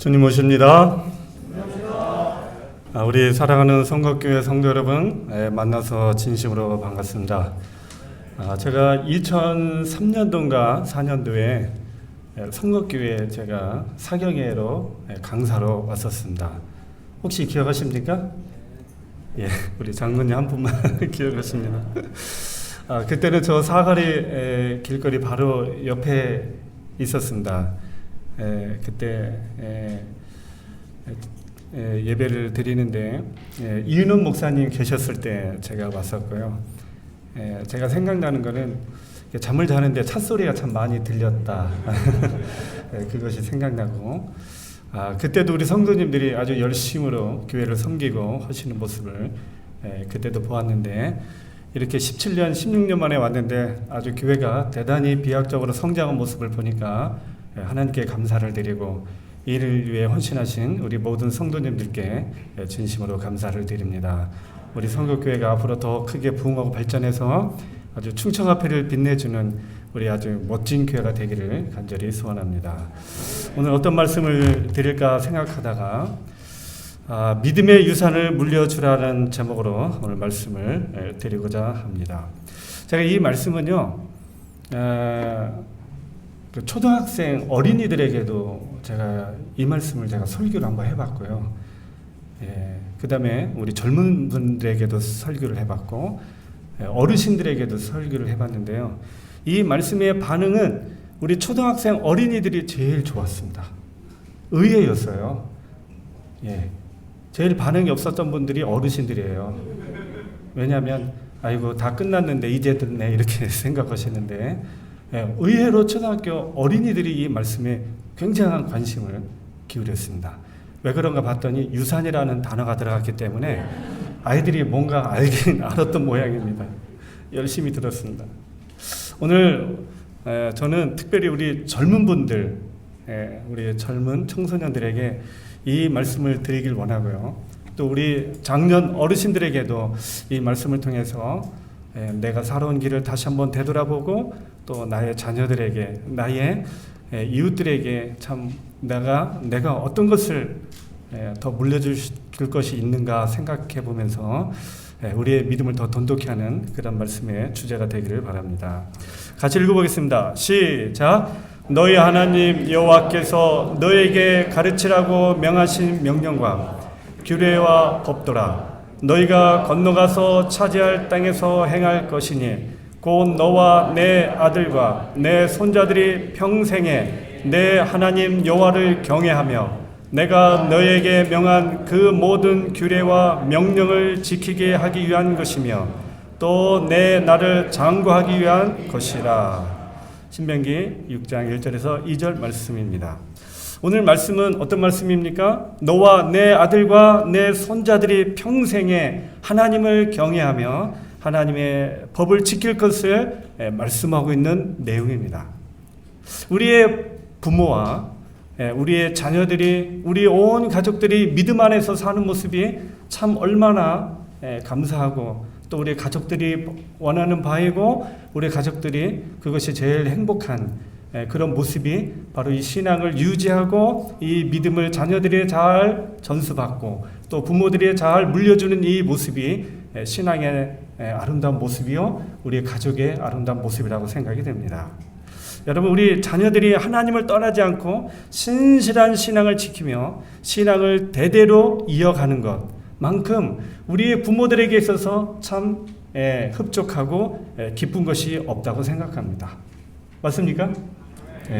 주님 모십니다. 우리 사랑하는 성곽교회 성도 여러분, 만나서 진심으로 반갑습니다. 제가 2003년도인가 4년도에 성곽교회에 제가 사경회로 강사로 왔었습니다. 혹시 기억하십니까? 예, 우리 장로님 한 분만 기억하십니다. 그때는 저 사거리 길거리 바로 옆에 있었습니다. 그때 예배를 드리는데 이은원 목사님 계셨을 때 제가 왔었고요. 제가 생각나는 거는 잠을 자는데 찻소리가 참 많이 들렸다. 그것이 생각나고, 그때도 우리 성도님들이 아주 열심으로 교회를 섬기고 하시는 모습을 그때도 보았는데, 이렇게 17년, 16년 만에 왔는데 아주 교회가 대단히 비약적으로 성장한 모습을 보니까 하나님께 감사를 드리고, 이를 위해 헌신하신 우리 모든 성도님들께 진심으로 감사를 드립니다. 우리 성교교회가 앞으로 더 크게 부흥하고 발전해서 아주 충청화폐를 빛내주는 우리 아주 멋진 교회가 되기를 간절히 소원합니다. 오늘 어떤 말씀을 드릴까 생각하다가 믿음의 유산을 물려주라는 제목으로 오늘 말씀을 드리고자 합니다. 제가 이 말씀은요, 초등학생 어린이들에게도 제가 이 말씀을 제가 설교를 한번 해봤고요. 그 다음에 우리 젊은 분들에게도 설교를 해봤고, 어르신들에게도 설교를 해봤는데요. 이 말씀의 반응은 우리 초등학생 어린이들이 제일 좋았습니다. 의외였어요. 제일 반응이 없었던 분들이 어르신들이에요. 왜냐하면 아이고 다 끝났는데 이제 듣네 이렇게 생각하시는데, 의외로 초등학교 어린이들이 이 말씀에 굉장한 관심을 기울였습니다. 왜 그런가 봤더니 유산이라는 단어가 들어갔기 때문에 아이들이 뭔가 알긴 알았던 모양입니다. 열심히 들었습니다. 오늘 저는 특별히 우리 젊은 분들, 우리 젊은 청소년들에게 이 말씀을 드리길 원하고요. 또 우리 장년 어르신들에게도 이 말씀을 통해서 내가 살아온 길을 다시 한번 되돌아보고, 또 나의 자녀들에게, 나의 이웃들에게 참 내가 어떤 것을 더 물려줄 것이 있는가 생각해 보면서 우리의 믿음을 더 돈독히 하는 그런 말씀의 주제가 되기를 바랍니다. 같이 읽어보겠습니다. 시작. 너희 하나님 여호와께서 너에게 가르치라고 명하신 명령과 규례와 법도라. 너희가 건너가서 차지할 땅에서 행할 것이니 곧 너와 내 아들과 내 손자들이 평생에 내 하나님 여호와를 경외하며 내가 너에게 명한 그 모든 규례와 명령을 지키게 하기 위한 것이며 또 내 나를 장구하기 위한 것이라. 신명기 6장 1절에서 2절 말씀입니다. 오늘 말씀은 어떤 말씀입니까? 너와 내 아들과 내 손자들이 평생에 하나님을 경외하며 하나님의 법을 지킬 것을 말씀하고 있는 내용입니다. 우리의 부모와 우리의 자녀들이, 우리 온 가족들이 믿음 안에서 사는 모습이 참 얼마나 감사하고, 또 우리 가족들이 원하는 바이고, 우리 가족들이 그것이 제일 행복한 그런 모습이 바로 이 신앙을 유지하고 이 믿음을 자녀들이 잘 전수받고 또 부모들이 잘 물려주는 이 모습이 신앙의 아름다운 모습이요, 우리 가족의 아름다운 모습이라고 생각이 됩니다. 여러분, 우리 자녀들이 하나님을 떠나지 않고 신실한 신앙을 지키며 신앙을 대대로 이어가는 것만큼 우리의 부모들에게 있어서 참 흡족하고 기쁜 것이 없다고 생각합니다. 맞습니까?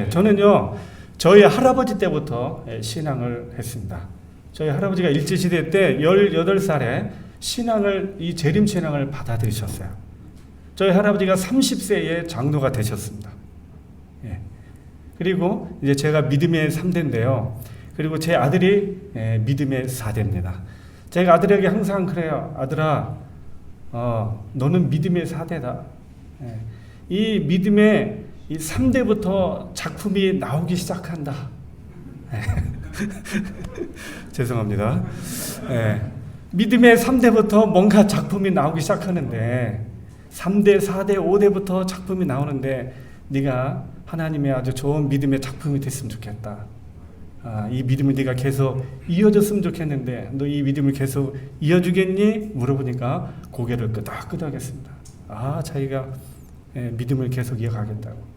저는요, 저희 할아버지 때부터 신앙을 했습니다. 저희 할아버지가 일제시대 때 18살에 이 재림신앙을 받아들이셨어요. 저희 할아버지가 30세에 장로가 되셨습니다. 그리고 이제 제가 믿음의 3대인데요. 그리고 제 아들이 믿음의 4대입니다. 제가 아들에게 항상 그래요. 아들아, 너는 믿음의 4대다. 이 믿음의 이 3대부터 작품이 나오기 시작한다. 죄송합니다. 믿음의 3대부터 뭔가 작품이 나오기 시작하는데 3대, 4대, 5대부터 작품이 나오는데 네가 하나님의 아주 좋은 믿음의 작품이 됐으면 좋겠다. 이 믿음이 네가 계속 이어졌으면 좋겠는데 너 이 믿음을 계속 이어주겠니? 물어보니까 고개를 끄덕끄덕했습니다. 자기가 믿음을 계속 이어가겠다고.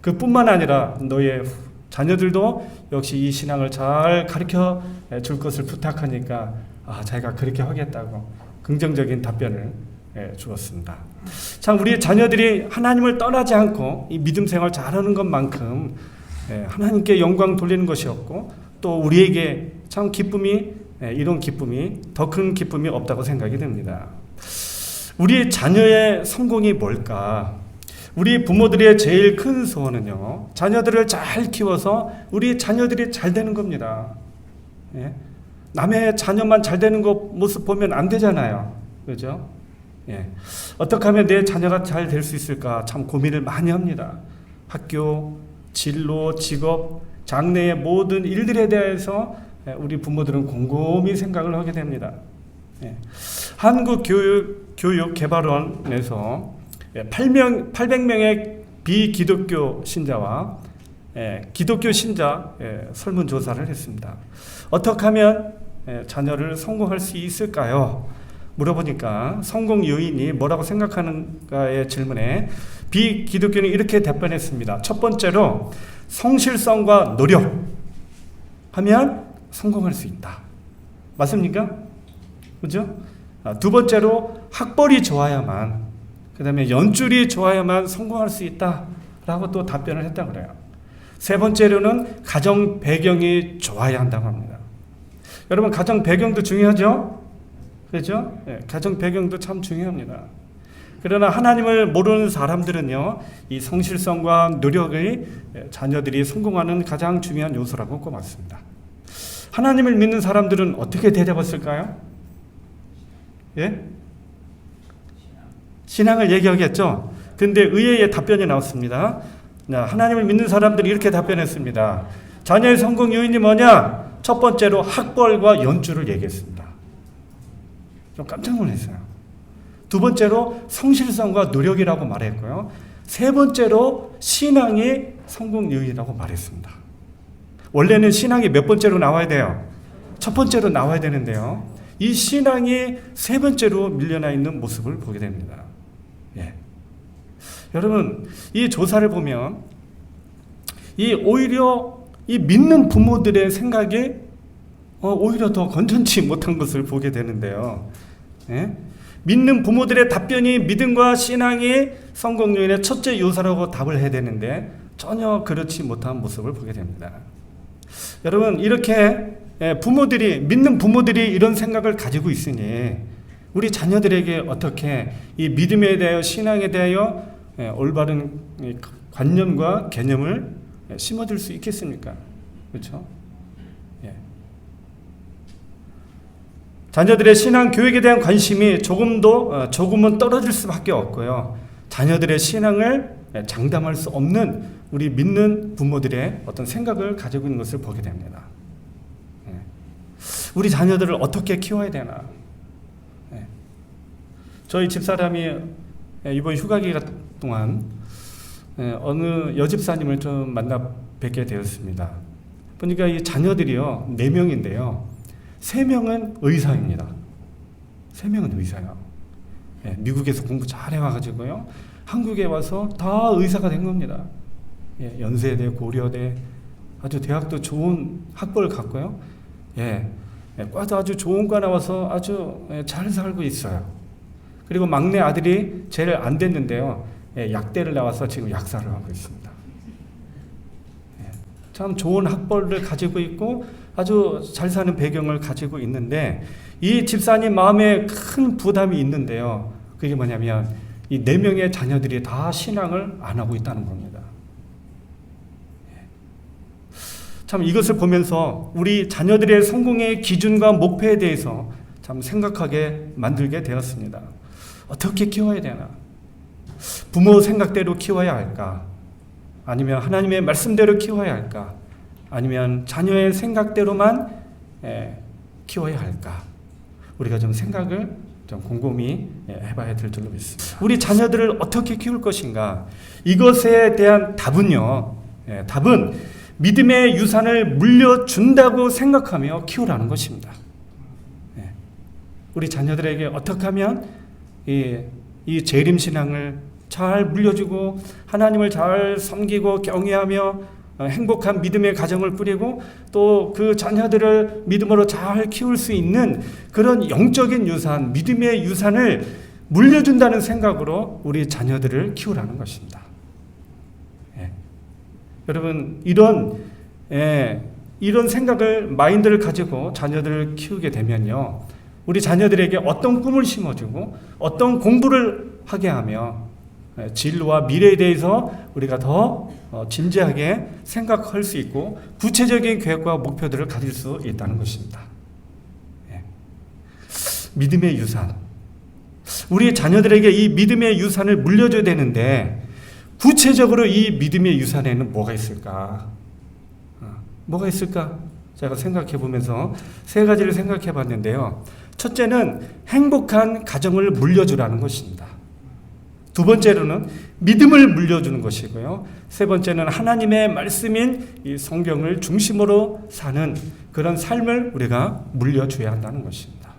그뿐만 아니라 너의 자녀들도 역시 이 신앙을 잘 가르쳐 줄 것을 부탁하니까 자기가 그렇게 하겠다고 긍정적인 답변을 주었습니다. 참 우리 자녀들이 하나님을 떠나지 않고 이 믿음 생활 잘하는 것만큼 하나님께 영광 돌리는 것이었고 또 우리에게 참 기쁨이 이런 기쁨이 더 큰 기쁨이 없다고 생각이 듭니다. 우리 자녀의 성공이 뭘까? 우리 부모들의 제일 큰 소원은요, 자녀들을 잘 키워서 우리 자녀들이 잘 되는 겁니다. 남의 자녀만 잘 되는 거 모습 보면 안 되잖아요. 그죠? 어떻게 하면 내 자녀가 잘 될 수 있을까 참 고민을 많이 합니다. 학교, 진로, 직업, 장래의 모든 일들에 대해서 우리 부모들은 곰곰이 생각을 하게 됩니다. 한국교육개발원에서 800명의 비기독교 신자와 기독교 신자 설문조사를 했습니다. 어떻게 하면 자녀를 성공할 수 있을까요? 물어보니까 성공 요인이 뭐라고 생각하는가의 질문에 비기독교는 이렇게 답변했습니다. 첫 번째로 성실성과 노력하면 성공할 수 있다. 맞습니까? 그죠? 두 번째로 학벌이 좋아야만, 그 다음에 연줄이 좋아야만 성공할 수 있다라고 또 답변을 했다고 그래요. 세 번째로는 가정 배경이 좋아야 한다고 합니다. 여러분 가정 배경도 중요하죠? 그렇죠? 가정 배경도 참 중요합니다. 그러나 하나님을 모르는 사람들은요, 이 성실성과 노력이 자녀들이 성공하는 가장 중요한 요소라고 꼽았습니다. 하나님을 믿는 사람들은 어떻게 대답했을까요? 신앙을 얘기하겠죠? 근데 의외의 답변이 나왔습니다. 하나님을 믿는 사람들이 이렇게 답변했습니다. 자녀의 성공 요인이 뭐냐? 첫 번째로 학벌과 연주를 얘기했습니다. 좀 깜짝 놀랐어요. 두 번째로 성실성과 노력이라고 말했고요. 세 번째로 신앙이 성공 요인이라고 말했습니다. 원래는 신앙이 몇 번째로 나와야 돼요? 첫 번째로 나와야 되는데요. 이 신앙이 세 번째로 밀려나 있는 모습을 보게 됩니다. 여러분, 이 조사를 보면 오히려 이 믿는 부모들의 생각이 오히려 더 건전치 못한 것을 보게 되는데요. 믿는 부모들의 답변이 믿음과 신앙이 성공 요인의 첫째 요소라고 답을 해야 되는데 전혀 그렇지 못한 모습을 보게 됩니다. 여러분, 이렇게 믿는 부모들이 이런 생각을 가지고 있으니 우리 자녀들에게 어떻게 이 믿음에 대하여 신앙에 대하여 올바른 관념과 개념을 심어줄 수 있겠습니까? 그렇죠? 자녀들의 신앙 교육에 대한 관심이 조금은 떨어질 수밖에 없고요. 자녀들의 신앙을 장담할 수 없는 우리 믿는 부모들의 어떤 생각을 가지고 있는 것을 보게 됩니다. 우리 자녀들을 어떻게 키워야 되나? 저희 집사람이 이번 휴가 기간 동안 어느 여집사님을 좀 만나 뵙게 되었습니다. 보니까 이 자녀들이요, 4명인데요. 3명은 의사입니다. 3명은 의사예요. 미국에서 공부 잘 해와가지고요. 한국에 와서 다 의사가 된 겁니다. 연세대, 고려대, 아주 대학도 좋은 학벌을 갖고요. 과도 아주 좋은 과 나와서 아주 잘 살고 있어요. 그리고 막내 아들이 제일 안 됐는데요. 약대를 나와서 지금 약사를 하고 있습니다. 참 좋은 학벌을 가지고 있고 아주 잘 사는 배경을 가지고 있는데 이 집사님 마음에 큰 부담이 있는데요. 그게 뭐냐면 이 4명의 자녀들이 다 신앙을 안 하고 있다는 겁니다. 참 이것을 보면서 우리 자녀들의 성공의 기준과 목표에 대해서 참 생각하게 만들게 되었습니다. 어떻게 키워야 되나? 부모 생각대로 키워야 할까? 아니면 하나님의 말씀대로 키워야 할까? 아니면 자녀의 생각대로만 키워야 할까? 우리가 좀 생각을 좀 곰곰이 해봐야 될 줄로 믿습니다. 우리 자녀들을 어떻게 키울 것인가? 이것에 대한 답은요. 답은 믿음의 유산을 물려준다고 생각하며 키우라는 것입니다. 우리 자녀들에게 어떻게 하면 이 재림신앙을 잘 물려주고 하나님을 잘 섬기고 경외하며 행복한 믿음의 가정을 꾸리고 또 그 자녀들을 믿음으로 잘 키울 수 있는 그런 영적인 유산, 믿음의 유산을 물려준다는 생각으로 우리 자녀들을 키우라는 것입니다. 여러분 이런 생각을 마인드를 가지고 자녀들을 키우게 되면요, 우리 자녀들에게 어떤 꿈을 심어주고 어떤 공부를 하게 하며 진로와 미래에 대해서 우리가 더 진지하게 생각할 수 있고 구체적인 계획과 목표들을 가질 수 있다는 것입니다. 믿음의 유산, 우리 자녀들에게 이 믿음의 유산을 물려줘야 되는데 구체적으로 이 믿음의 유산에는 뭐가 있을까? 뭐가 있을까? 제가 생각해 보면서 세 가지를 생각해 봤는데요. 첫째는 행복한 가정을 물려주라는 것입니다. 두 번째로는 믿음을 물려주는 것이고요. 세 번째는 하나님의 말씀인 이 성경을 중심으로 사는 그런 삶을 우리가 물려줘야 한다는 것입니다.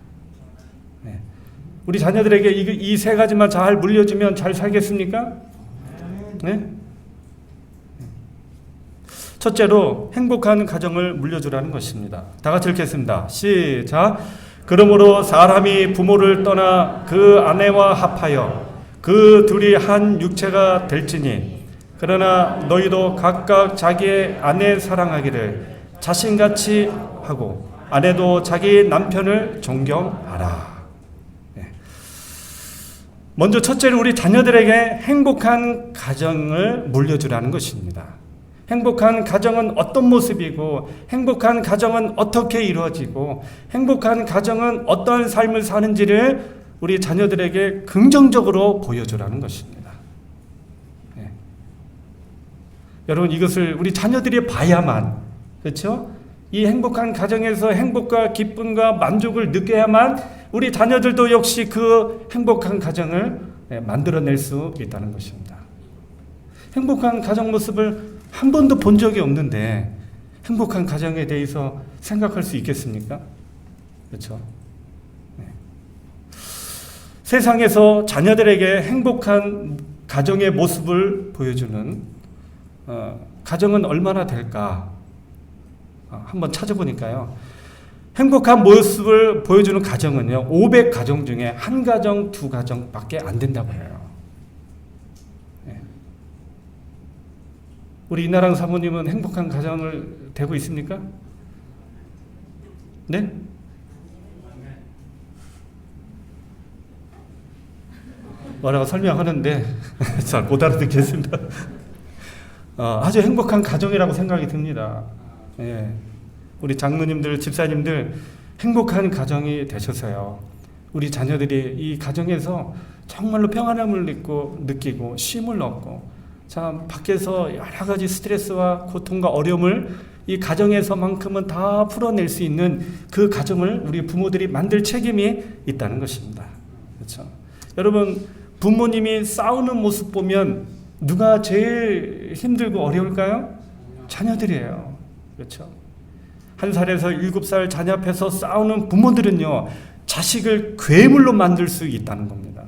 우리 자녀들에게 이 세 가지만 잘 물려주면 잘 살겠습니까? 네? 첫째로 행복한 가정을 물려주라는 것입니다. 다 같이 읽겠습니다. 시작. 그러므로 사람이 부모를 떠나 그 아내와 합하여 그 둘이 한 육체가 될지니 그러나 너희도 각각 자기의 아내 사랑하기를 자신같이 하고 아내도 자기 남편을 존경하라. 먼저 첫째로 우리 자녀들에게 행복한 가정을 물려주라는 것입니다. 행복한 가정은 어떤 모습이고 행복한 가정은 어떻게 이루어지고 행복한 가정은 어떤 삶을 사는지를 우리 자녀들에게 긍정적으로 보여주라는 것입니다. 여러분 이것을 우리 자녀들이 봐야만, 그렇죠? 이 행복한 가정에서 행복과 기쁨과 만족을 느껴야만 우리 자녀들도 역시 그 행복한 가정을 만들어낼 수 있다는 것입니다. 행복한 가정 모습을 한 번도 본 적이 없는데 행복한 가정에 대해서 생각할 수 있겠습니까? 그렇죠? 세상에서 자녀들에게 행복한 가정의 모습을 보여주는 가정은 얼마나 될까? 한번 찾아보니까요. 행복한 모습을 보여주는 가정은요, 500가정 중에 1가정, 2가정밖에 안 된다고 해요. 우리 이나랑 사모님은 행복한 가정을 되고 있습니까? 네? 뭐라고 설명하는데 잘 못 알아듣겠습니다. 아주 행복한 가정이라고 생각이 듭니다. 우리 장로님들, 집사님들 행복한 가정이 되셔서요, 우리 자녀들이 이 가정에서 정말로 평안함을 느끼고 쉼을 얻고 참 밖에서 여러 가지 스트레스와 고통과 어려움을 이 가정에서만큼은 다 풀어낼 수 있는 그 가정을 우리 부모들이 만들 책임이 있다는 것입니다. 그렇죠? 여러분 부모님이 싸우는 모습 보면 누가 제일 힘들고 어려울까요? 자녀들이에요. 그렇죠? 1살에서 7살 자녀 앞에서 싸우는 부모들은요, 자식을 괴물로 만들 수 있다는 겁니다.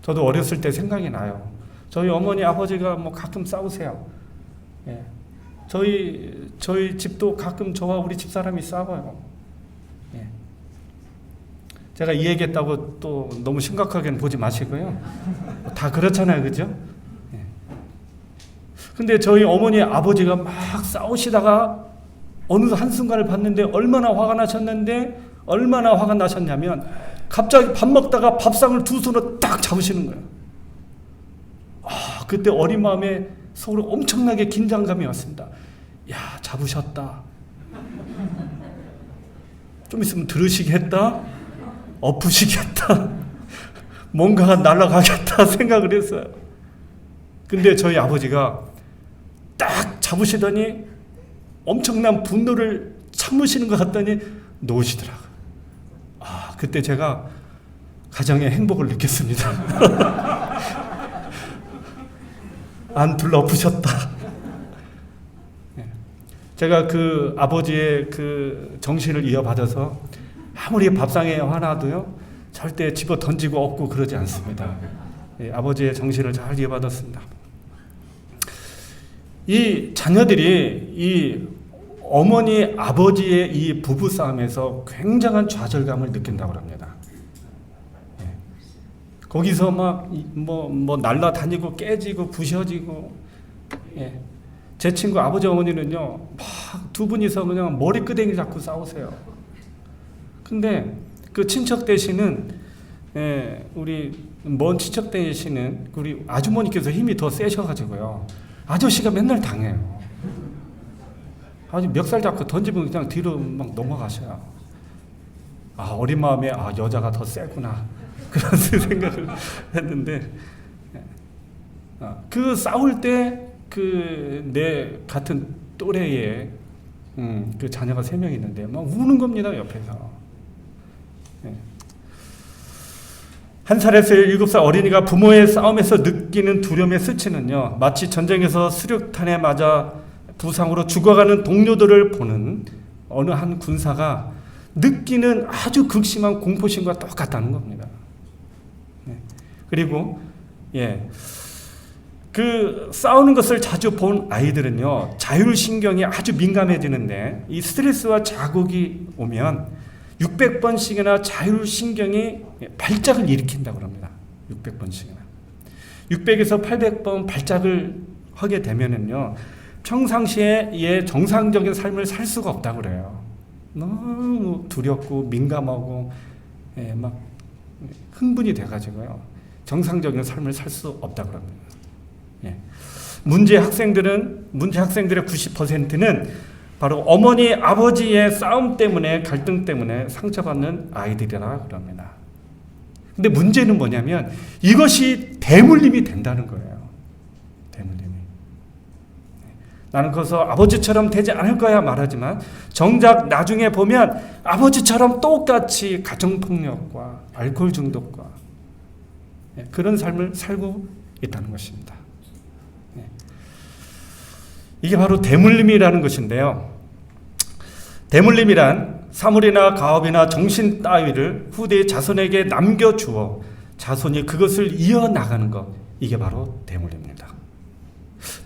저도 어렸을 때 생각이 나요. 저희 어머니 아버지가 뭐 가끔 싸우세요. 저희 집도 가끔 저와 우리 집사람이 싸워요. 제가 이 얘기했다고 또 너무 심각하게는 보지 마시고요. 다 그렇잖아요, 그죠? 근데 저희 어머니 아버지가 막 싸우시다가 어느 한순간을 봤는데 얼마나 화가 나셨냐면 갑자기 밥 먹다가 밥상을 두 손으로 딱 잡으시는 거예요. 그때 어린 마음에 속으로 엄청나게 긴장감이 왔습니다. 야, 잡으셨다. 좀 있으면 들으시겠다? 엎으시겠다? 뭔가가 날아가겠다 생각을 했어요. 근데 저희 아버지가 딱 잡으시더니 엄청난 분노를 참으시는 것 같더니 놓으시더라고요. 그때 제가 가정의 행복을 느꼈습니다. 안 둘러엎으셨다. 제가 그 아버지의 그 정신을 이어받아서 아무리 밥상에 화나도요, 절대 집어 던지고 없고 그러지 않습니다. 예, 아버지의 정신을 잘 이어받았습니다. 이 자녀들이 이 어머니, 아버지의 이 부부싸움에서 굉장한 좌절감을 느낀다고 합니다. 예. 거기서 막 날라다니고 깨지고 부셔지고, 예. 제 친구 아버지 어머니는요, 막 두 분이서 그냥 머리끄댕이 잡고 싸우세요. 근데 그 친척 대신은, 예, 우리 먼 친척 대신은 우리 아주머니께서 힘이 더 세셔가지고요, 아저씨가 맨날 당해요. 아주 멱살 잡고 던지면 그냥 뒤로 막 넘어가셔요. 아, 어린 마음에 여자가 더 세구나 그런 생각을 했는데, 그 싸울 때 그 내 같은 또래의 그 자녀가 3명 있는데 막 우는 겁니다, 옆에서. 예. 1살에서 7살 어린이가 부모의 싸움에서 느끼는 두려움의 수치는요, 마치 전쟁에서 수류탄에 맞아 부상으로 죽어가는 동료들을 보는 어느 한 군사가 느끼는 아주 극심한 공포심과 똑같다는 겁니다. 예. 그리고 그 싸우는 것을 자주 본 아이들은요, 자율신경이 아주 민감해지는데, 이 스트레스와 자극이 오면 600번씩이나 자율신경이 발작을 일으킨다고 합니다. 600번씩이나. 600에서 800번 발작을 하게 되면은요, 평상시에 정상적인 삶을 살 수가 없다고 그래요. 너무 두렵고 민감하고, 막 흥분이 돼가지고요, 정상적인 삶을 살 수 없다고 합니다. 문제 학생들의 90%는 바로 어머니, 아버지의 싸움 때문에, 갈등 때문에 상처받는 아이들이라 그럽니다. 근데 문제는 뭐냐면 이것이 대물림이 된다는 거예요. 대물림이. 나는 커서 아버지처럼 되지 않을 거야 말하지만, 정작 나중에 보면 아버지처럼 똑같이 가정폭력과 알코올 중독과 그런 삶을 살고 있다는 것입니다. 이게 바로 대물림이라는 것인데요. 대물림이란 사물이나 가업이나 정신 따위를 후대의 자손에게 남겨주어 자손이 그것을 이어나가는 것, 이게 바로 대물림입니다.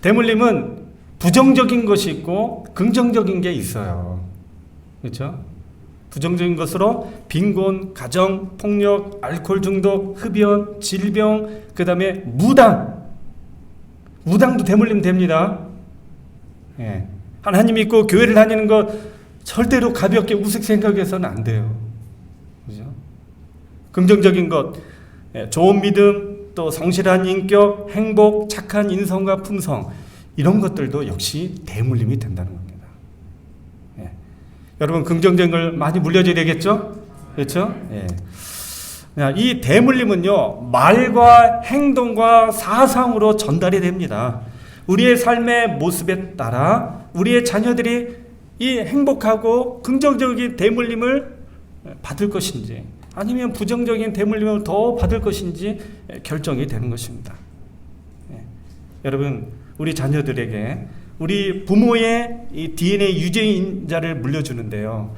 대물림은 부정적인 것이 있고 긍정적인 게 있어요. 그렇죠? 부정적인 것으로 빈곤, 가정, 폭력, 알코올 중독, 흡연, 질병, 그 다음에 무당도 대물림 됩니다. 예. 하나님 믿고 교회를 다니는 거 절대로 가볍게 우습게 생각해서는 안 돼요. 그죠? 긍정적인 것, 좋은 믿음, 또 성실한 인격, 행복, 착한 인성과 품성, 이런 것들도 역시 대물림이 된다는 겁니다. 예. 여러분, 긍정적인 걸 많이 물려줘야 되겠죠? 그렇죠? 예. 이 대물림은요, 말과 행동과 사상으로 전달이 됩니다. 우리의 삶의 모습에 따라 우리의 자녀들이 이 행복하고 긍정적인 대물림을 받을 것인지, 아니면 부정적인 대물림을 더 받을 것인지 결정이 되는 것입니다. 여러분, 우리 자녀들에게 우리 부모의 이 DNA 유전자를 물려주는데요,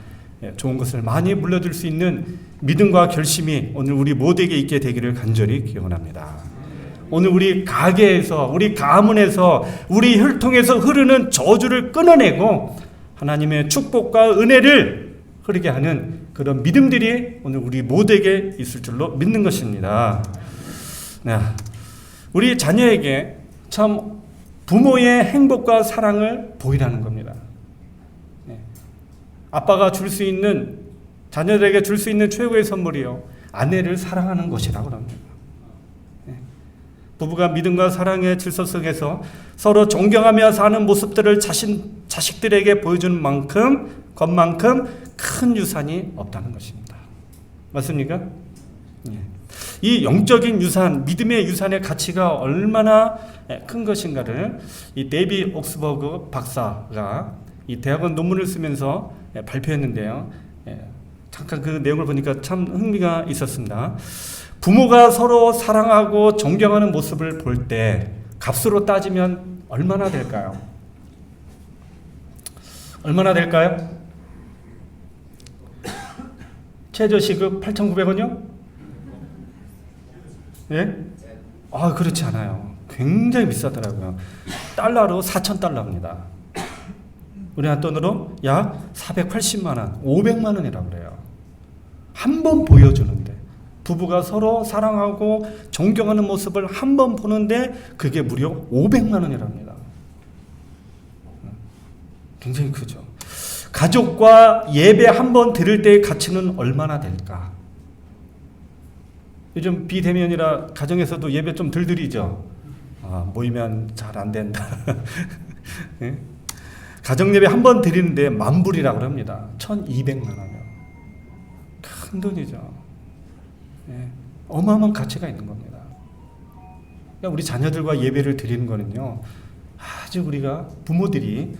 좋은 것을 많이 물려줄 수 있는 믿음과 결심이 오늘 우리 모두에게 있게 되기를 간절히 기원합니다. 오늘 우리 가게에서, 우리 가문에서, 우리 혈통에서 흐르는 저주를 끊어내고 하나님의 축복과 은혜를 흐르게 하는 그런 믿음들이 오늘 우리 모두에게 있을 줄로 믿는 것입니다. 우리 자녀에게 참 부모의 행복과 사랑을 보이라는 겁니다. 아빠가 줄 수 있는, 자녀들에게 줄 수 있는 최고의 선물이요, 아내를 사랑하는 것이라고 합니다. 부부가 믿음과 사랑의 질서 속에서 서로 존경하며 사는 모습들을 자식들에게 보여주는 것만큼 큰 유산이 없다는 것입니다. 맞습니까? 이 영적인 유산, 믿음의 유산의 가치가 얼마나 큰 것인가를 이 데이비 옥스버그 박사가 이 대학원 논문을 쓰면서 발표했는데요. 잠깐 그 내용을 보니까 참 흥미가 있었습니다. 부모가 서로 사랑하고 존경하는 모습을 볼 때 값으로 따지면 얼마나 될까요? 얼마나 될까요? 최저시급 8,900원이요? 예? 아, 그렇지 않아요. 굉장히 비싸더라고요. 달러로 4,000달러입니다. 우리나라 돈으로 약 480만 원, 500만 원이라고 그래요. 한 번 보여주는데, 부부가 서로 사랑하고 존경하는 모습을 한 번 보는데 그게 무려 500만 원이라고 합니다. 굉장히 크죠. 가족과 예배 한 번 드릴 때의 가치는 얼마나 될까? 요즘 비대면이라 가정에서도 예배 좀 덜 드리죠. 모이면 잘 안 된다. 네? 가정 예배 한 번 드리는데 만불이라고 합니다. 1,200만 원이요. 큰 돈이죠. 네. 어마어마한 가치가 있는 겁니다. 그러니까 우리 자녀들과 예배를 드리는 거는요, 아주 우리가 부모들이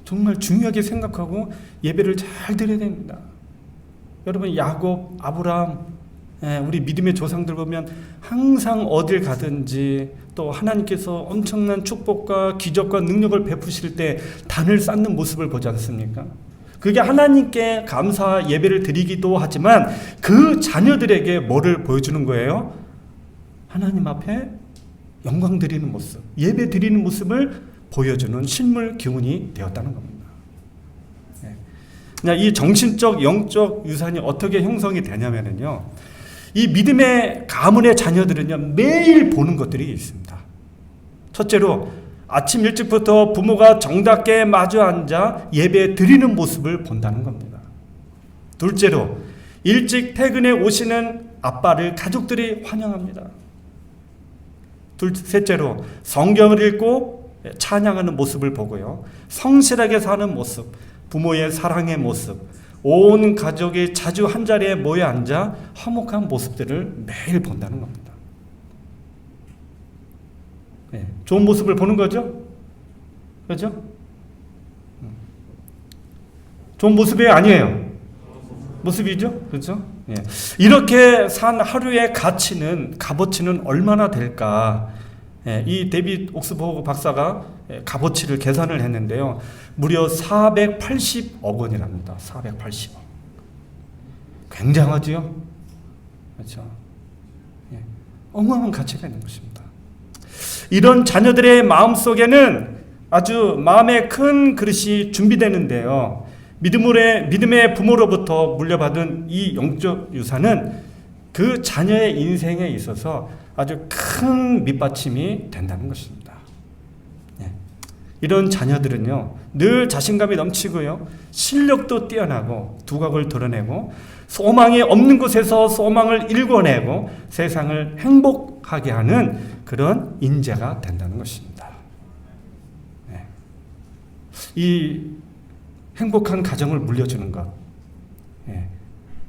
정말 중요하게 생각하고 예배를 잘 드려야 됩니다. 여러분, 야곱, 아브라함, 우리 믿음의 조상들 보면 항상 어딜 가든지 또 하나님께서 엄청난 축복과 기적과 능력을 베푸실 때 단을 쌓는 모습을 보지 않습니까? 그게 하나님께 감사 예배를 드리기도 하지만 그 자녀들에게 뭐를 보여주는 거예요? 하나님 앞에 영광 드리는 모습, 예배 드리는 모습을 보여주는 실물 교훈이 되었다는 겁니다. 이 정신적, 영적 유산이 어떻게 형성이 되냐면요, 이 믿음의 가문의 자녀들은요, 매일 보는 것들이 있습니다. 첫째로 아침 일찍부터 부모가 정답게 마주 앉아 예배 드리는 모습을 본다는 겁니다. 둘째로 일찍 퇴근해 오시는 아빠를 가족들이 환영합니다. 셋째로 성경을 읽고 찬양하는 모습을 보고요, 성실하게 사는 모습, 부모의 사랑의 모습, 온 가족이 자주 한자리에 모여 앉아 화목한 모습들을 매일 본다는 겁니다. 좋은 모습을 보는 거죠? 그렇죠? 좋은 모습이 아니에요. 모습이죠? 그렇죠? 이렇게 산 하루의 값어치는 얼마나 될까? 이 데이빗 옥스버그 박사가 값어치를 계산을 했는데요, 무려 480억 원이랍니다. 480억. 굉장하지요? 그렇죠? 어마어마한 가치가 있는 것입니다. 이런 자녀들의 마음속에는 아주 마음에 큰 그릇이 준비되는데요, 믿음의 부모로부터 물려받은 이 영적 유산은 그 자녀의 인생에 있어서 아주 큰 밑받침이 된다는 것입니다. 이런 자녀들은요, 늘 자신감이 넘치고요, 실력도 뛰어나고 두각을 드러내고 소망이 없는 곳에서 소망을 일궈내고 세상을 행복하게 하는 그런 인재가 된다는 것입니다. 이 행복한 가정을 물려주는 것,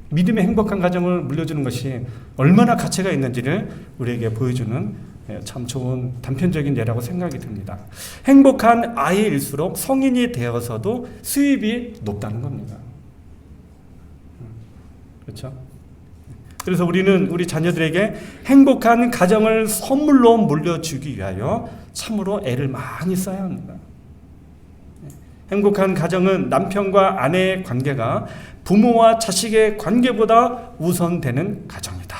믿음의 행복한 가정을 물려주는 것이 얼마나 가치가 있는지를 우리에게 보여주는 참 좋은 단편적인 예라고 생각이 듭니다. 행복한 아이일수록 성인이 되어서도 수입이 높다는 겁니다. 그렇죠? 그래서 우리는 우리 자녀들에게 행복한 가정을 선물로 물려주기 위하여 참으로 애를 많이 써야 합니다. 행복한 가정은 남편과 아내의 관계가 부모와 자식의 관계보다 우선되는 가정이다.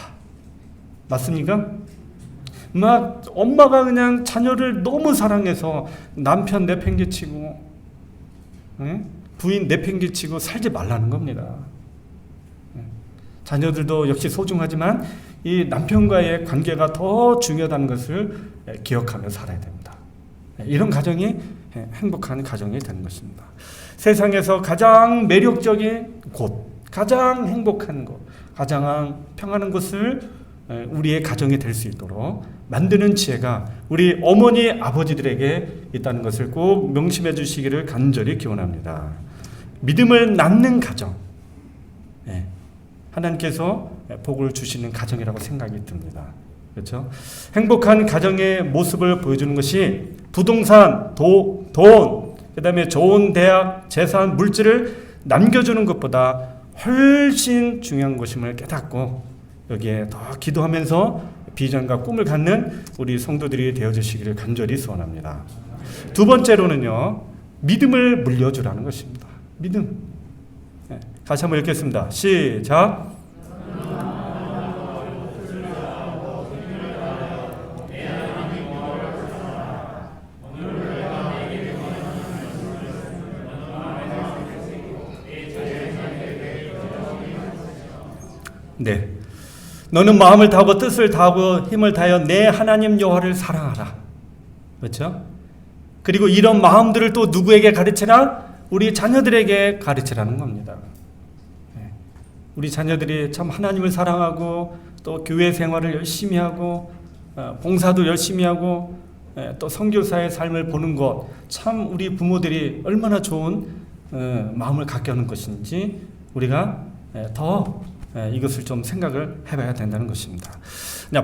맞습니까? 엄마가 그냥 자녀를 너무 사랑해서 남편 내팽개치고 부인 내팽개치고 살지 말라는 겁니다. 자녀들도 역시 소중하지만 이 남편과의 관계가 더 중요하다는 것을 기억하며 살아야 됩니다. 이런 가정이 행복한 가정이 되는 것입니다. 세상에서 가장 매력적인 곳, 가장 행복한 곳, 가장 평안한 곳을 우리의 가정이 될 수 있도록 만드는 지혜가 우리 어머니, 아버지들에게 있다는 것을 꼭 명심해 주시기를 간절히 기원합니다. 믿음을 낳는 가정, 하나님께서 복을 주시는 가정이라고 생각이 듭니다. 그렇죠? 행복한 가정의 모습을 보여주는 것이 부동산, 돈, 그 다음에 좋은 대학, 재산, 물질을 남겨주는 것보다 훨씬 중요한 것임을 깨닫고 여기에 더 기도하면서 비전과 꿈을 갖는 우리 성도들이 되어주시기를 간절히 소원합니다. 두 번째로는요, 믿음을 물려주라는 것입니다. 믿음. 네. 다시 한번 읽겠습니다. 시작. 네. 너는 마음을 다하고 뜻을 다하고 힘을 다하여 내 하나님 여호와를 사랑하라. 그렇죠? 그리고 이런 마음들을 또 누구에게 가르치라? 우리 자녀들에게 가르치라는 겁니다. 네. 우리 자녀들이 참 하나님을 사랑하고 또 교회 생활을 열심히 하고 봉사도 열심히 하고 또 선교사의 삶을 보는 것, 참 우리 부모들이 얼마나 좋은 마음을 갖게 하는 것인지 우리가 더 이것을 좀 생각을 해봐야 된다는 것입니다.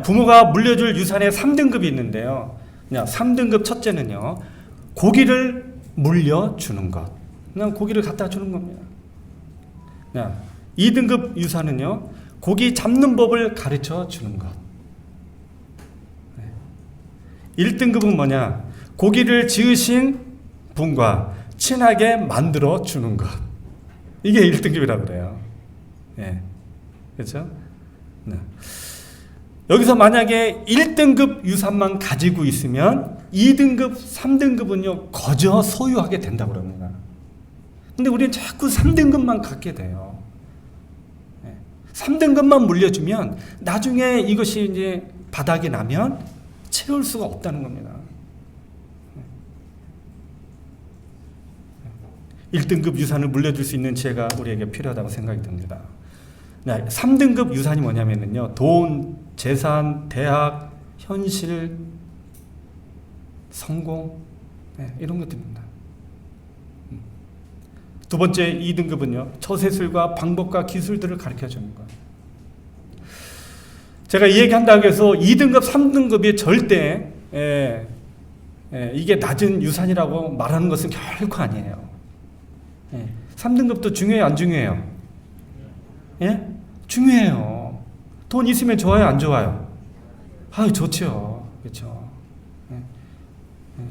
부모가 물려줄 유산의 3등급이 있는데요. 3등급 첫째는요, 고기를 물려주는 것. 그냥 고기를 갖다 주는 겁니다. 2등급 유산은요, 고기 잡는 법을 가르쳐 주는 것. 1등급은 뭐냐? 고기를 지으신 분과 친하게 만들어 주는 것. 이게 1등급이라고 그래요. 예. 그렇죠? 네. 여기서 만약에 1등급 유산만 가지고 있으면 2등급, 3등급은요, 거저 소유하게 된다고 그럽니다. 근데 우리는 자꾸 3등급만 갖게 돼요. 3등급만 물려주면 나중에 이것이 이제 바닥이 나면 채울 수가 없다는 겁니다. 1등급 유산을 물려줄 수 있는 지혜가 우리에게 필요하다고 생각이 듭니다. 3등급 유산이 뭐냐면요, 돈, 재산, 대학, 현실, 성공, 이런 것들입니다. 두 번째 2등급은요, 처세술과 방법과 기술들을 가르쳐 주는 거예요. 제가 이 얘기한다고 해서 2등급, 3등급이 절대 이게 낮은 유산이라고 말하는 것은 결코 아니에요. 3등급도 중요해요, 안 중요해요? 예? 중요해요. 돈 있으면 좋아요, 안 좋아요? 아유, 좋죠. 그렇죠.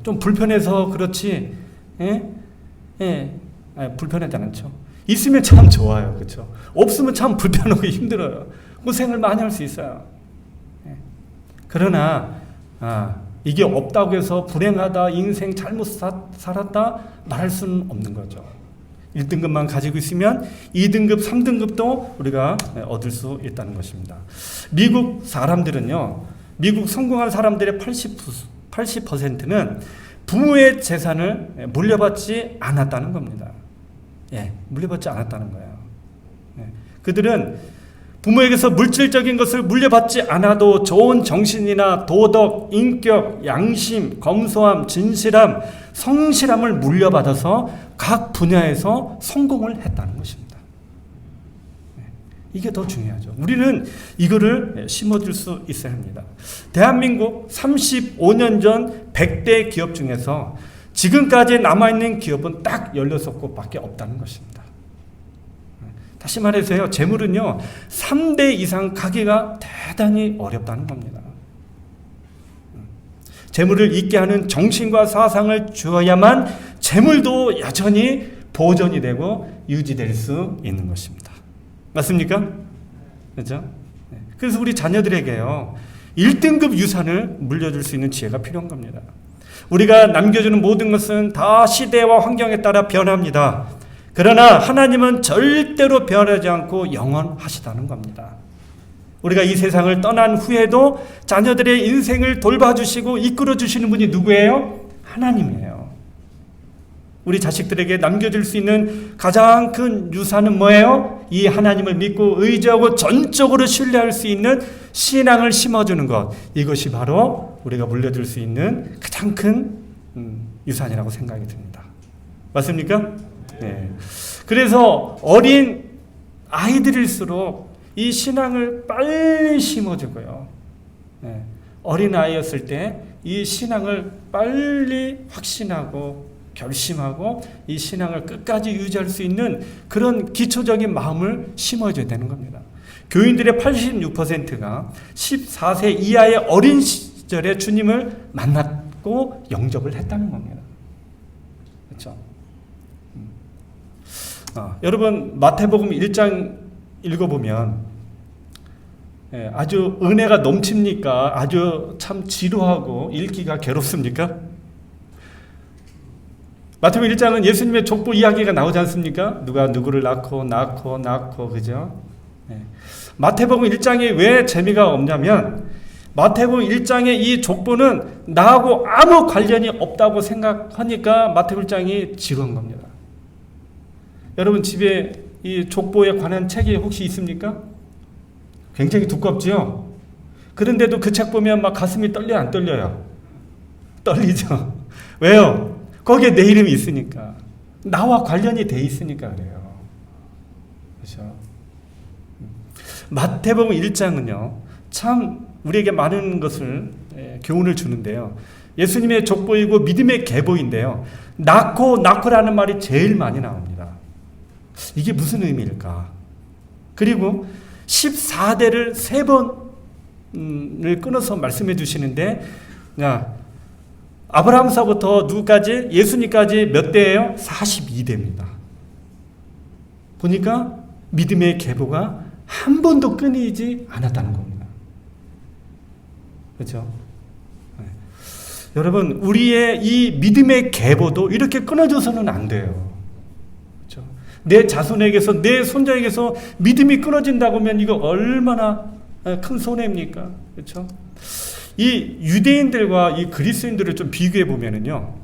좀 불편해서 그렇지. 불편하지 않죠. 있으면 참 좋아요. 그렇죠. 없으면 참 불편하고 힘들어요. 고생을 많이 할 수 있어요. 그러나 이게 없다고 해서 불행하다, 인생 잘못 살았다 말할 수는 없는 거죠. 1등급만 가지고 있으면 2등급, 3등급도 우리가 얻을 수 있다는 것입니다. 미국 사람들은요, 미국 성공한 사람들의 80%는 부모의 재산을 물려받지 않았다는 겁니다. 물려받지 않았다는 거예요. 그들은 부모에게서 물질적인 것을 물려받지 않아도 좋은 정신이나 도덕, 인격, 양심, 검소함, 진실함, 성실함을 물려받아서 각 분야에서 성공을 했다는 것입니다. 이게 더 중요하죠. 우리는 이거를 심어줄 수 있어야 합니다. 대한민국 35년 전 100대 기업 중에서 지금까지 남아있는 기업은 딱 16곳밖에 없다는 것입니다. 다시 말해서요, 재물은요, 3대 이상 가기가 대단히 어렵다는 겁니다. 재물을 잊게 하는 정신과 사상을 주어야만 재물도 여전히 보존이 되고 유지될 수 있는 것입니다. 맞습니까? 그렇죠? 그래서 우리 자녀들에게요, 1등급 유산을 물려줄 수 있는 지혜가 필요한 겁니다. 우리가 남겨주는 모든 것은 다 시대와 환경에 따라 변합니다. 그러나 하나님은 절대로 변하지 않고 영원하시다는 겁니다. 우리가 이 세상을 떠난 후에도 자녀들의 인생을 돌봐주시고 이끌어주시는 분이 누구예요? 하나님이에요. 우리 자식들에게 남겨줄 수 있는 가장 큰 유산은 뭐예요? 이 하나님을 믿고 의지하고 전적으로 신뢰할 수 있는 신앙을 심어주는 것. 이것이 바로 우리가 물려줄 수 있는 가장 큰 유산이라고 생각이 듭니다. 맞습니까? 네. 그래서 어린 아이들일수록 이 신앙을 빨리 심어주고요. 네. 어린 아이였을 때 이 신앙을 빨리 확신하고 결심하고 이 신앙을 끝까지 유지할 수 있는 그런 기초적인 마음을 심어줘야 되는 겁니다. 교인들의 86%가 14세 이하의 어린 시절에 주님을 만났고 영접을 했다는 겁니다. 그렇죠? 여러분 마태복음 1장 읽어보면 아주 은혜가 넘칩니까? 아주 참 지루하고 읽기가 괴롭습니까? 마태복음 1장은 예수님의 족보 이야기가 나오지 않습니까? 누가 누구를 낳고 그죠? 마태복음 1장이 왜 재미가 없냐면 마태복음 1장의 이 족보는 나하고 아무 관련이 없다고 생각하니까 마태복음 1장이 지루한 겁니다. 여러분 집에 이 족보에 관한 책이 혹시 있습니까? 굉장히 두껍죠? 그런데도 그 책 보면 막 가슴이 떨려요, 안 떨려요? 떨리죠? 왜요? 거기에 내 이름이 있으니까. 나와 관련이 돼 있으니까 그래요. 그렇죠? 마태복음 1장은요, 참 우리에게 많은 것을 교훈을 주는데요. 예수님의 족보이고 믿음의 계보인데요. 낳고라는 말이 제일 많이 나옵니다. 이게 무슨 의미일까? 그리고 14대를 3번을 끊어서 말씀해 주시는데, 아브라함서부터 누구까지? 예수님까지 몇 대예요? 42대입니다. 보니까 믿음의 계보가 한 번도 끊이지 않았다는 겁니다. 그렇죠? 여러분, 우리의 이 믿음의 계보도 이렇게 끊어져서는 안 돼요. 그렇죠? 내 자손에게서, 내 손자에게서 믿음이 끊어진다고 하면 이거 얼마나 큰 손해입니까? 그렇죠? 이 유대인들과 이 그리스도인들을 좀 비교해 보면은요,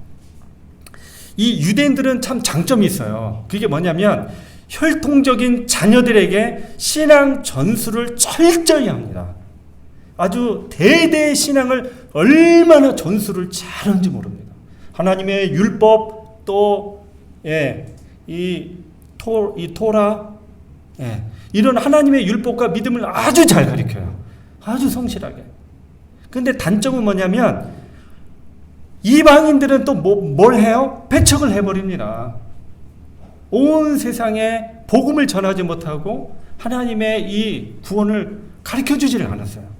이 유대인들은 참 장점이 있어요. 그게 뭐냐면 혈통적인 자녀들에게 신앙 전수를 철저히 합니다. 아주 대대의 신앙을 얼마나 전수를 잘하는지 모릅니다. 하나님의 율법, 또 이 토라, 이런 하나님의 율법과 믿음을 아주 잘 가르쳐요. 아주 성실하게. 근데 단점은 뭐냐면 이방인들은 또 뭘 해요? 배척을 해버립니다. 온 세상에 복음을 전하지 못하고 하나님의 이 구원을 가르쳐주지를 않았어요.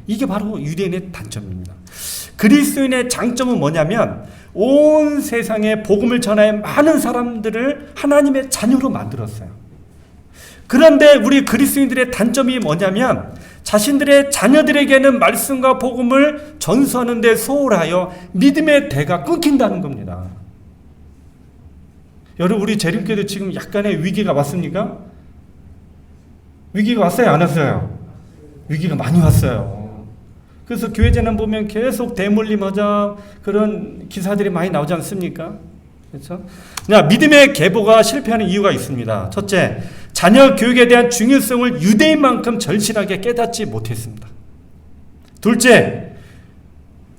이게 바로 유대인의 단점입니다. 그리스도인의 장점은 뭐냐면 온 세상에 복음을 전하여 많은 사람들을 하나님의 자녀로 만들었어요. 그런데 우리 그리스도인들의 단점이 뭐냐면 자신들의 자녀들에게는 말씀과 복음을 전수하는 데 소홀하여 믿음의 대가 끊긴다는 겁니다. 여러분, 우리 재림교도 지금 약간의 위기가 왔습니까? 위기가 왔어요, 안 왔어요? 위기가 많이 왔어요. 그래서 교회재난 보면 계속 대물림하자 그런 기사들이 많이 나오지 않습니까? 그렇죠? 믿음의 계보가 실패하는 이유가 있습니다. 첫째, 자녀 교육에 대한 중요성을 유대인만큼 절실하게 깨닫지 못했습니다. 둘째,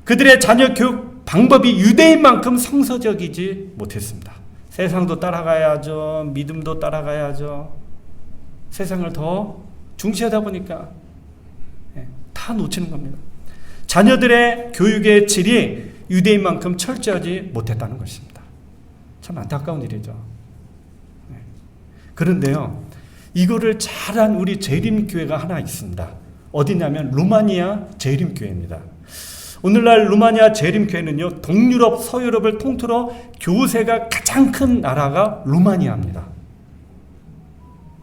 그들의 자녀 교육 방법이 유대인만큼 성서적이지 못했습니다. 세상도 따라가야죠. 믿음도 따라가야죠. 세상을 더 중시하다 보니까 다 놓치는 겁니다. 자녀들의 교육의 질이 유대인만큼 철저하지 못했다는 것입니다. 참 안타까운 일이죠. 그런데요, 이거를 잘한 우리 재림교회가 하나 있습니다. 어디냐면 루마니아 재림교회입니다. 오늘날 루마니아 재림교회는요, 동유럽, 서유럽을 통틀어 교세가 가장 큰 나라가 루마니아입니다.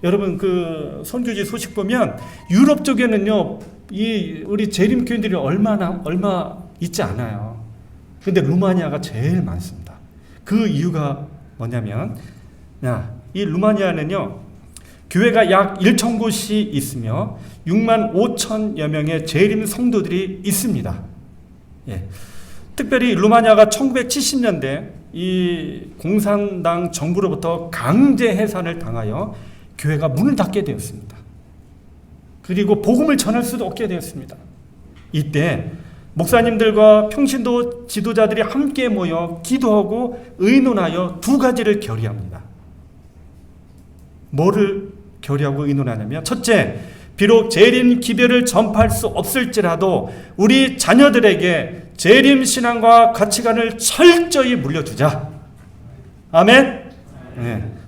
여러분, 그 선교지 소식 보면 유럽 쪽에는요, 우리 재림교인들이 얼마 있지 않아요. 근데 루마니아가 제일 많습니다. 그 이유가 뭐냐면, 이 루마니아는요, 교회가 약 1,000곳이 있으며 6만 5천여 명의 재림 성도들이 있습니다. 특별히 루마니아가 1970년대 이 공산당 정부로부터 강제 해산을 당하여 교회가 문을 닫게 되었습니다. 그리고 복음을 전할 수도 없게 되었습니다. 이때 목사님들과 평신도 지도자들이 함께 모여 기도하고 의논하여 두 가지를 결의합니다. 뭐를 결의하고 의논하냐면, 첫째, 비록 재림 기별을 전파할 수 없을지라도 우리 자녀들에게 재림 신앙과 가치관을 철저히 물려주자. 아멘.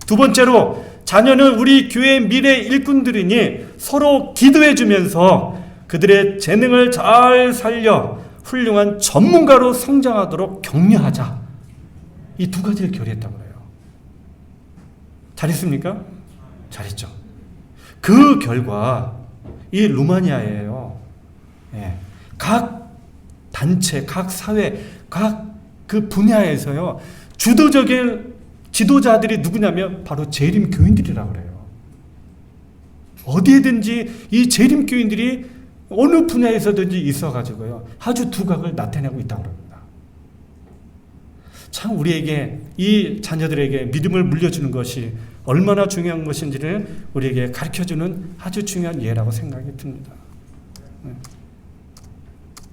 두 번째로, 자녀는 우리 교회의 미래 일꾼들이니 서로 기도해 주면서 그들의 재능을 잘 살려 훌륭한 전문가로 성장하도록 격려하자. 이 두 가지를 결의했다고 해요. 잘했습니까? 잘했죠. 그 결과 이 루마니아예요. 예. 각 단체, 각 사회, 각 그 분야에서요, 주도적인 지도자들이 누구냐면 바로 재림 교인들이라고 그래요. 어디에든지 이 재림 교인들이 어느 분야에서든지 있어가지고요, 아주 두각을 나타내고 있다고 합니다. 참 우리에게, 이 자녀들에게 믿음을 물려주는 것이 얼마나 중요한 것인지를 우리에게 가르쳐주는 아주 중요한 예라고 생각이 듭니다.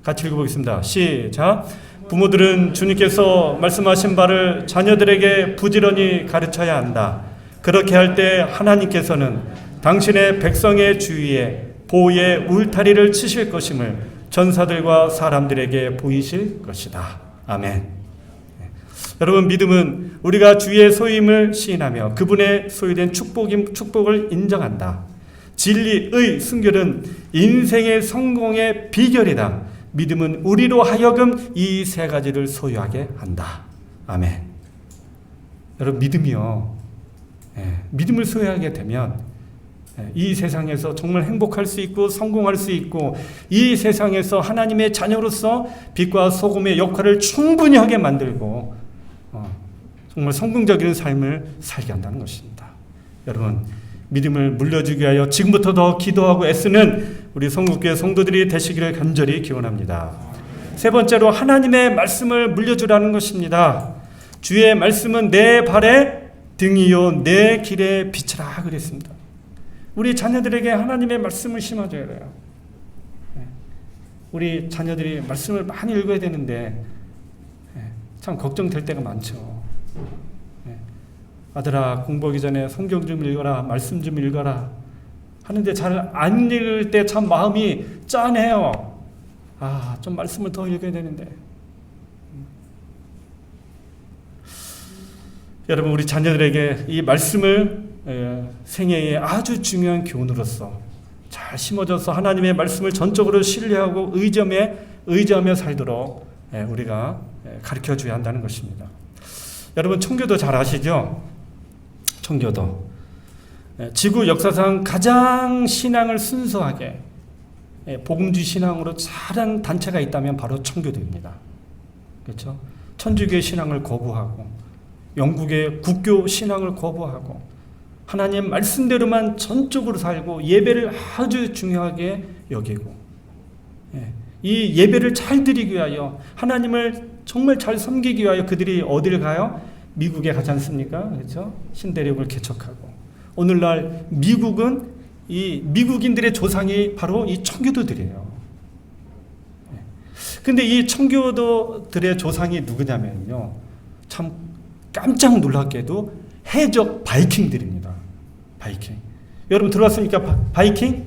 같이 읽어보겠습니다. 시작. 부모들은 주님께서 말씀하신 바를 자녀들에게 부지런히 가르쳐야 한다. 그렇게 할 때 하나님께서는 당신의 백성의 주위에 보호의 울타리를 치실 것임을 전사들과 사람들에게 보이실 것이다. 아멘. 여러분, 믿음은 우리가 주의 소임을 시인하며 그분의 소유된 축복을 인정한다. 진리의 순결은 인생의 성공의 비결이다. 믿음은 우리로 하여금 이 세 가지를 소유하게 한다. 아멘. 여러분, 믿음이요, 믿음을 소유하게 되면 이 세상에서 정말 행복할 수 있고 성공할 수 있고, 이 세상에서 하나님의 자녀로서 빛과 소금의 역할을 충분히 하게 만들고 정말 성공적인 삶을 살게 한다는 것입니다. 여러분, 믿음을 물려주기 위하여 지금부터 더 기도하고 애쓰는 우리 성국교회 성도들이 되시기를 간절히 기원합니다. 세 번째로 하나님의 말씀을 물려주라는 것입니다. 주의 말씀은 내 발의 등이요 내 길의 빛이라 그랬습니다. 우리 자녀들에게 하나님의 말씀을 심어줘야 돼요. 우리 자녀들이 말씀을 많이 읽어야 되는데 참 걱정될 때가 많죠. 아들아, 공부하기 전에 성경 좀 읽어라, 말씀 좀 읽어라 하는데 잘 안 읽을 때 참 마음이 짠해요. 좀 말씀을 더 읽어야 되는데. 여러분, 우리 자녀들에게 이 말씀을 생애의 아주 중요한 교훈으로서 잘 심어져서 하나님의 말씀을 전적으로 신뢰하고 의지하며 살도록 우리가 가르쳐줘야 한다는 것입니다. 여러분, 청교도 잘 아시죠? 청교도. 지구 역사상 가장 신앙을 순수하게 복음주 신앙으로 잘한 단체가 있다면 바로 청교도입니다. 그렇죠? 천주교의 신앙을 거부하고 영국의 국교 신앙을 거부하고 하나님 말씀대로만 전적으로 살고 예배를 아주 중요하게 여기고, 이 예배를 잘 드리기 위하여 하나님을 정말 잘 섬기기 위하여 그들이 어디를 가요? 미국에 가지 않습니까? 그렇죠? 신대륙을 개척하고, 오늘날 미국은 이 미국인들의 조상이 바로 이 청교도들이에요. 근데 이 청교도들의 조상이 누구냐면요, 참 깜짝 놀랍게도 해적 바이킹들입니다. 바이킹. 여러분 들어봤습니까? 바이킹?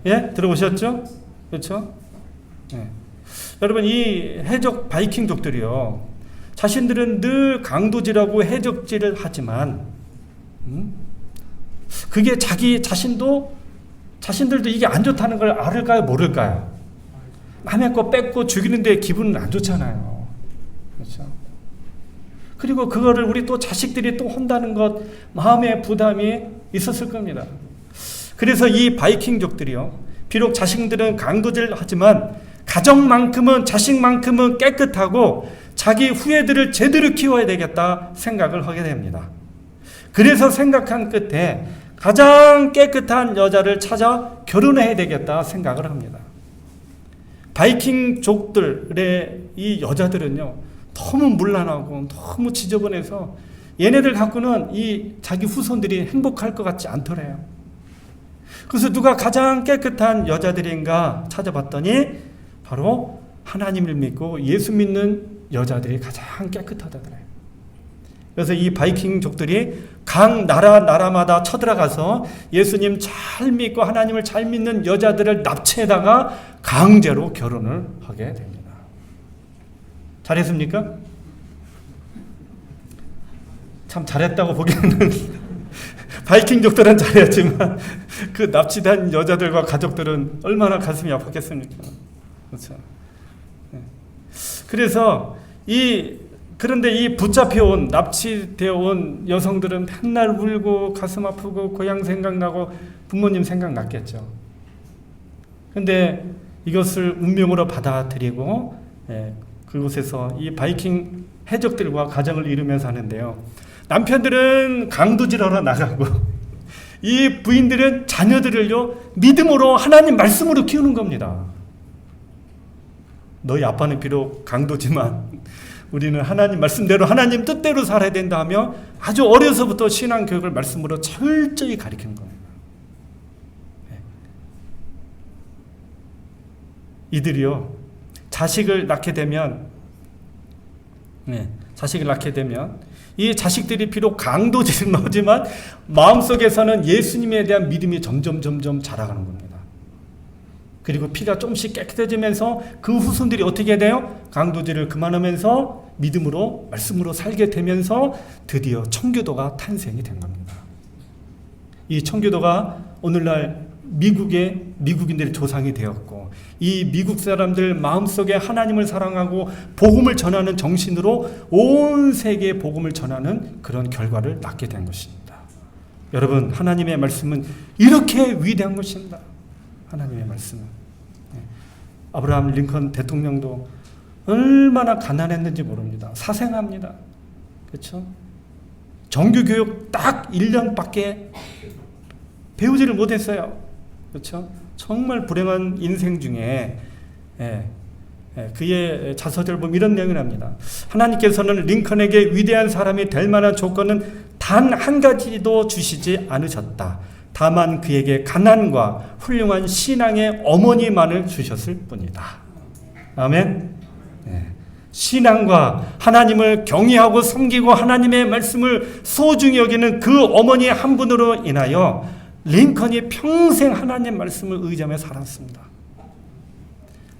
예? 들어보셨죠? 그렇죠? 예. 여러분, 이 해적 바이킹족들이요, 자신들은 늘 강도질하고 해적질을 하지만 그게 자신들도 이게 안 좋다는 걸 알을까요? 모를까요? 남의 거 뺏고 죽이는데 기분은 안 좋잖아요. 그렇죠? 그리고 그거를 우리 또 자식들이 또 혼다는 것, 마음의 부담이 있었을 겁니다. 그래서 이 바이킹족들이요, 비록 자신들은 강도질을 하지만 가정만큼은, 자식만큼은 깨끗하고 자기 후예들을 제대로 키워야 되겠다 생각을 하게 됩니다. 그래서 생각한 끝에 가장 깨끗한 여자를 찾아 결혼해야 되겠다 생각을 합니다. 바이킹족들의 이 여자들은요, 너무 문란하고 너무 지저분해서 얘네들 갖고는 이 자기 후손들이 행복할 것 같지 않더래요. 그래서 누가 가장 깨끗한 여자들인가 찾아봤더니 바로 하나님을 믿고 예수 믿는 여자들이 가장 깨끗하다더래요. 그래서 이 바이킹족들이 각 나라마다 쳐들어가서 예수님 잘 믿고 하나님을 잘 믿는 여자들을 납치해다가 강제로 결혼을 하게 됩니다. 잘했습니까? 참 잘했다고 보기에는 바이킹족들은 잘했지만 그 납치된 여자들과 가족들은 얼마나 가슴이 아팠겠습니까? 그렇죠. 그래서 이 그런데 이 붙잡혀온, 납치되어 온 여성들은 맨날 울고 가슴 아프고 고향 생각나고 부모님 생각났겠죠. 근데 이것을 운명으로 받아들이고 그곳에서 이 바이킹 해적들과 가정을 이루면서 하는데요. 남편들은 강도질하러 나가고 이 부인들은 자녀들을요 믿음으로 하나님 말씀으로 키우는 겁니다. 너희 아빠는 비록 강도지만 우리는 하나님 말씀대로 하나님 뜻대로 살아야 된다 하며 아주 어려서부터 신앙교육을 말씀으로 철저히 가르치는 겁니다. 이들이요 자식을 낳게 되면 이 자식들이 비록 강도질은 하지만 마음속에서는 예수님에 대한 믿음이 점점 자라가는 겁니다. 그리고 피가 조금씩 깨끗해지면서 그 후손들이 어떻게 돼요? 강도질을 그만하면서 믿음으로 말씀으로 살게 되면서 드디어 청교도가 탄생이 된 겁니다. 이 청교도가 오늘날 미국의 미국인들의 조상이 되었고 이 미국 사람들 마음속에 하나님을 사랑하고 복음을 전하는 정신으로 온 세계에 복음을 전하는 그런 결과를 낳게 된 것입니다. 여러분, 하나님의 말씀은 이렇게 위대한 것입니다. 하나님의 말씀은. 아브라함 링컨 대통령도 얼마나 가난했는지 모릅니다. 사생합니다. 그렇죠? 정규교육 딱 1년밖에 배우지를 못했어요. 그렇죠? 정말 불행한 인생 중에 그의 자서들 보면 이런 내용을 합니다. 하나님께서는 링컨에게 위대한 사람이 될 만한 조건은 단 한 가지도 주시지 않으셨다. 다만 그에게 가난과 훌륭한 신앙의 어머니만을 주셨을 뿐이다. 아멘. 신앙과 하나님을 경외하고 섬기고 하나님의 말씀을 소중히 여기는 그 어머니 한 분으로 인하여 링컨이 평생 하나님 말씀을 의지하며 살았습니다.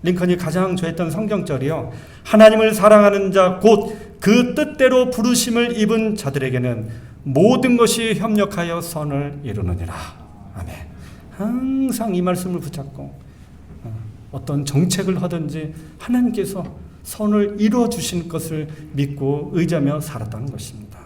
링컨이 가장 좋아했던 성경절이요. 하나님을 사랑하는 자 곧 그 뜻대로 부르심을 입은 자들에게는 모든 것이 협력하여 선을 이루느니라. 아멘. 항상 이 말씀을 붙잡고 어떤 정책을 하든지 하나님께서 선을 이루어 주신 것을 믿고 의지하며 살았다는 것입니다.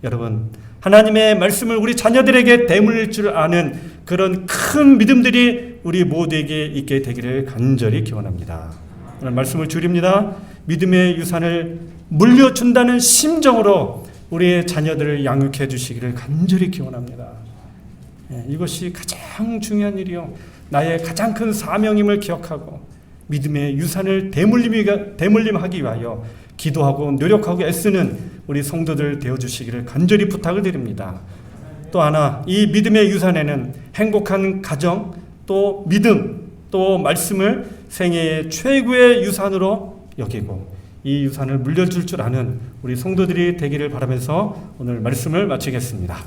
여러분, 하나님의 말씀을 우리 자녀들에게 대물릴 줄 아는 그런 큰 믿음들이 우리 모두에게 있게 되기를 간절히 기원합니다. 오늘 말씀을 줄입니다. 믿음의 유산을 물려준다는 심정으로 우리의 자녀들을 양육해 주시기를 간절히 기원합니다. 이것이 가장 중요한 일이요. 나의 가장 큰 사명임을 기억하고 믿음의 유산을 대물림하기 위하여 기도하고 노력하고 애쓰는 우리 성도들 되어주시기를 간절히 부탁을 드립니다. 또 하나, 이 믿음의 유산에는 행복한 가정, 또 믿음, 또 말씀을 생애의 최고의 유산으로 여기고 이 유산을 물려줄 줄 아는 우리 성도들이 되기를 바라면서 오늘 말씀을 마치겠습니다.